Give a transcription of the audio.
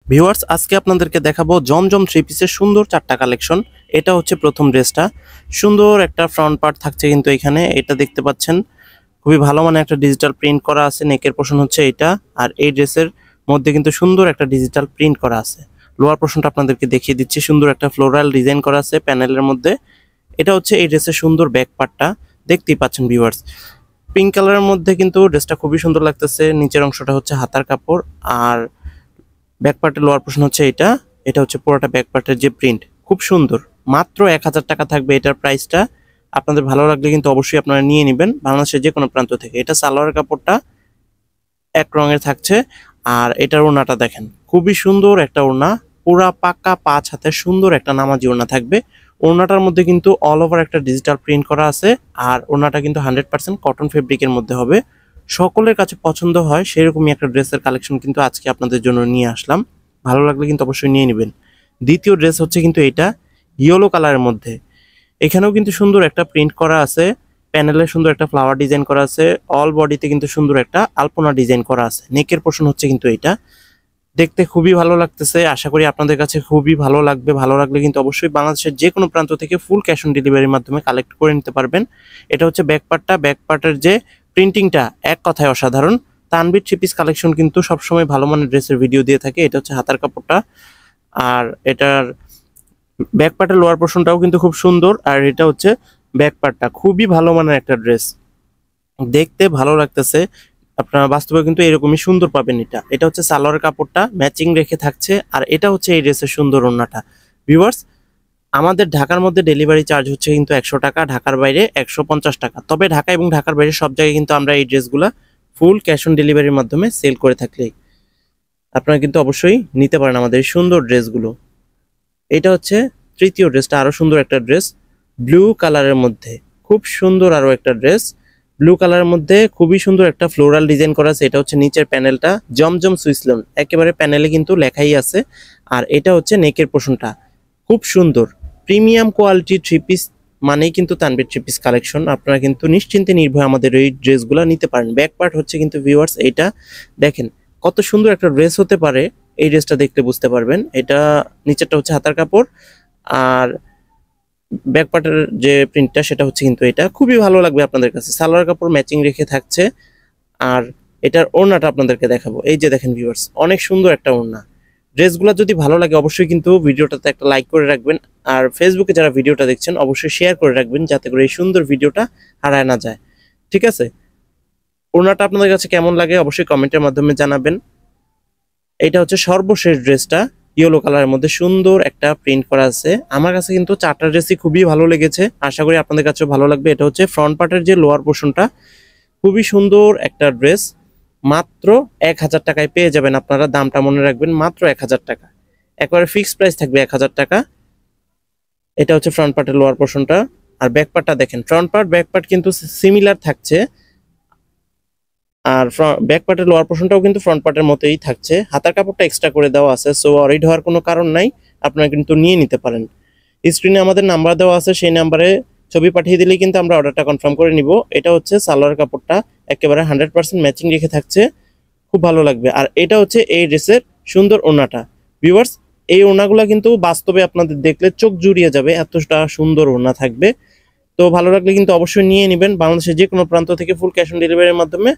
Viewers আজকে আপনাদেরকে দেখাবো জমজম থ্রি পিসের সুন্দর চারটা কালেকশন। এটা হচ্ছে প্রথম ড্রেসটা। সুন্দর একটা ফ্রন্ট পার্ট থাকছে কিন্তু এখানে এটা দেখতে পাচ্ছেন খুবই ভালো মানে একটা ডিজিটাল প্রিন্ট করা আছে। নেকের পোর্শন হচ্ছে এটা, আর এই ড্রেসের মধ্যে কিন্তু সুন্দর একটা ডিজিটাল প্রিন্ট করা আছে। লোয়ার পোর্শনটা আপনাদেরকে দেখিয়ে দিচ্ছি, সুন্দর একটা ফ্লোরাল ডিজাইন করা আছে প্যানেলের মধ্যে। এটা হচ্ছে এই ড্রেসের সুন্দর ব্যাক পার্টটা, দেখতেই পাচ্ছেন ভিউয়ার্স। পিঙ্ক কালারের মধ্যে কিন্তু ড্রেসটা খুবই সুন্দর লাগতেছে। নিচের অংশটা হচ্ছে হাতার কাপড়, আর ব্যাক পার্টের লোয়ার পোর্শন হচ্ছে এটা। এটা হচ্ছে পুরোটা ব্যাক পার্টের যে প্রিন্ট, খুব সুন্দর। মাত্র 1000 টাকা থাকবে এটার প্রাইসটা। আপনাদের ভালো লাগলে কিন্তু অবশ্যই আপনারা নিয়ে নেবেন বাংলাদেশের যে কোনো প্রান্ত থেকে। এটা সালোয়ারের কাপড়টা এক রঙের থাকছে, আর এটার ওড়নাটা দেখেন খুবই সুন্দর একটা ওড়না, পুরা পাকা 5 হাতের সুন্দর একটা নামাজি ওড়না থাকবে। ওড়নাটার মধ্যে কিন্তু অল ওভার একটা ডিজিটাল প্রিন্ট করা আছে, আর ওড়নাটা কিন্তু 100% কটন ফেব্রিকের মধ্যে হবে। সকলের কাছে পছন্দ হয় সেরকমই একটা ড্রেসের কালেকশন কিন্তু আজকে আপনাদের জন্য নিয়ে আসলাম। ভালো লাগলে কিন্তু অবশ্যই নিয়ে নেবেন। দ্বিতীয় ড্রেস হচ্ছে কিন্তু এটা ইয়েলো কালারের মধ্যে। এখানেও কিন্তু সুন্দর একটা প্রিন্ট করা আছে, প্যানেলে সুন্দর একটা ফ্লাওয়ার ডিজাইন করা আছে, অল বডিতে কিন্তু সুন্দর একটা আলপনা ডিজাইন করা আছে। নেকের পোর্শন হচ্ছে কিন্তু এটা। দেখতে খুবই ভালো লাগতেছে, আশা করি আপনাদের কাছে খুবই ভালো লাগবে। ভালো লাগলে কিন্তু অবশ্যই বাংলাদেশের যে কোনো প্রান্ত থেকে ফুল ক্যাশ অন ডেলিভারির মাধ্যমে কালেক্ট করে নিতে পারবেন। এটা হচ্ছে ব্যাক পার্টটা। ব্যাক পার্টের যে প্রিন্টিংটা এক কথায় অসাধারণ। তানভীর থ্রি পিস কালেকশন কিন্তু সবসময় ভালো মানের ড্রেসের ভিডিও দিয়ে থাকে। এটা হচ্ছে হাতার কাপড়টা, আর এটার ব্যাক পার্টের লোয়ার পোর্শনটাও কিন্তু খুব সুন্দর। আর এটা হচ্ছে ব্যাক পার্টটা, খুবই ভালো মানের একটা ড্রেস, দেখতে ভালো লাগতেছে। আপনারা বাস্তবে কিন্তু এরকমই সুন্দর পাবেন। এটা এটা হচ্ছে সালোয়ার কাপড়টা ম্যাচিং রেখে থাকছে, আর এটা হচ্ছে এই ড্রেসের সুন্দর ওড়নাটা। ভিউয়ার্স, আমাদের ঢাকার মধ্যে ডেলিভারি চার্জ হচ্ছে কিন্তু 100 টাকা, ঢাকার বাইরে 150 টাকা। তবে ঢাকা এবং ঢাকার বাইরে সব জায়গায় কিন্তু আমরা এই ড্রেসগুলা ফুল ক্যাশ অন ডেলিভারির মাধ্যমে সেল করে থাকলে আপনারা কিন্তু অবশ্যই নিতে পারেন আমাদের এই সুন্দর ড্রেসগুলো। এটা হচ্ছে তৃতীয় ড্রেসটা, আরো সুন্দর একটা ড্রেস ব্লু কালারের মধ্যে, খুব সুন্দর আরো একটা ড্রেস ব্লু কালারের মধ্যে। খুবই সুন্দর একটা ফ্লোরাল ডিজাইন করা আছে। এটা হচ্ছে নিচের প্যানেলটা জমজম সুইসলন একেবারে প্যানেলে কিন্তু লেখাই আছে। আর এটা হচ্ছে নেকের পোর্শনটা, খুব সুন্দর প্রিমিয়াম কোয়ালিটি থ্রি পিস মানেই কিন্তু তানভীর থ্রি পিস কালেকশন। আপনারা কিন্তু নিশ্চিন্তে নির্ভয়ে আমাদের এই ড্রেসগুলো নিতে পারেন। ব্যাক পার্ট হচ্ছে কিন্তু ভিউয়ার্স এইটা দেখেন কত সুন্দর একটা ড্রেস হতে পারে, এই ড্রেসটা দেখলে বুঝতে পারবেন। এটা নিচেরটা হচ্ছে হাতার কাপড়, আর ব্যাক পার্টের যে প্রিন্টটা সেটা হচ্ছে কিন্তু এটা। খুবই ভালো লাগবে আপনাদের কাছে। সালোয়ার কাপড় ম্যাচিং রেখে থাকছে, আর এটার ওড়নাটা আপনাদেরকে দেখাবো। এই যে দেখেন ভিউয়ার্স, অনেক সুন্দর একটা ওড়না। ড্রেসগুলো যদি ভালো লাগে অবশ্যই কিন্তু ভিডিওটাতে একটা লাইক করে রাখবেন, আর ফেসবুকে যারা ভিডিওটা দেখছেন অবশ্যই শেয়ার করে রাখবেন যাতে করে এই সুন্দর ভিডিওটা হারায় না যায়। ঠিক আছে, ওড়নাটা আপনাদের কাছে কেমন লাগে অবশ্যই কমেন্টের মাধ্যমে জানাবেন। এটা হচ্ছে সর্বশেষ ড্রেসটা, ইয়েলো কালারের মধ্যে সুন্দর একটা প্রিন্ট করা আছে। আমার কাছে কিন্তু চারটা ড্রেসই খুবই ভালো লেগেছে, আশা করি আপনাদের কাছেও ভালো লাগবে। এটা হচ্ছে ফ্রন্ট পার্টের যে লোয়ার পোর্শনটা, খুবই সুন্দর একটা ড্রেস। মাত্র 1000 টাকায় পেয়ে যাবেন আপনারা। দামটা মনে রাখবেন, মাত্র 1000 টাকা, একবারে ফিক্সড প্রাইস থাকবে 1000 টাকা। এটা হচ্ছে ফ্রন্ট পার্টের লোয়ার পোর্শনটা, আর ব্যাক পার্টটা দেখেন। ফ্রন্ট পার্ট ব্যাক পার্ট কিন্তু সিমিলার থাকছে, আর ব্যাক পার্টের লোয়ার পোর্শনটাও কিন্তু ফ্রন্ট পার্টের মতোই থাকছে। হাতার কাপড়টা এক্সট্রা করে দেওয়া আছে, সো অরিড হওয়ার কোনো কারণ নাই, আপনারা কিন্তু নিয়ে নিতে পারেন। স্ক্রিনে আমাদের নাম্বার দেওয়া আছে, সেই নাম্বারে ছবি পাঠিয়ে দিলেই কিন্তু আমরা অর্ডারটা কনফার্ম করে নিব। এটা হচ্ছে সালোয়ার কাপড়টা একেবারে 100% ম্যাচিং রেখে থাকছে, খুব ভালো লাগবে। আর এটা হচ্ছে এই ড্রেসের সুন্দর ওড়নাটা। ভিউয়ার্স, এই ওড়নাগুলো কিন্তু বাস্তবে আপনাদের দেখলে চোখ জুড়িয়ে যাবে, এতটা সুন্দর ওড়না থাকবে। তো ভালো লাগলে কিন্তু অবশ্যই নিয়ে নেবেন। বাংলাদেশের যে কোনো প্রান্ত থেকে ফুল ক্যাশ অন ডেলিভারির মাধ্যমে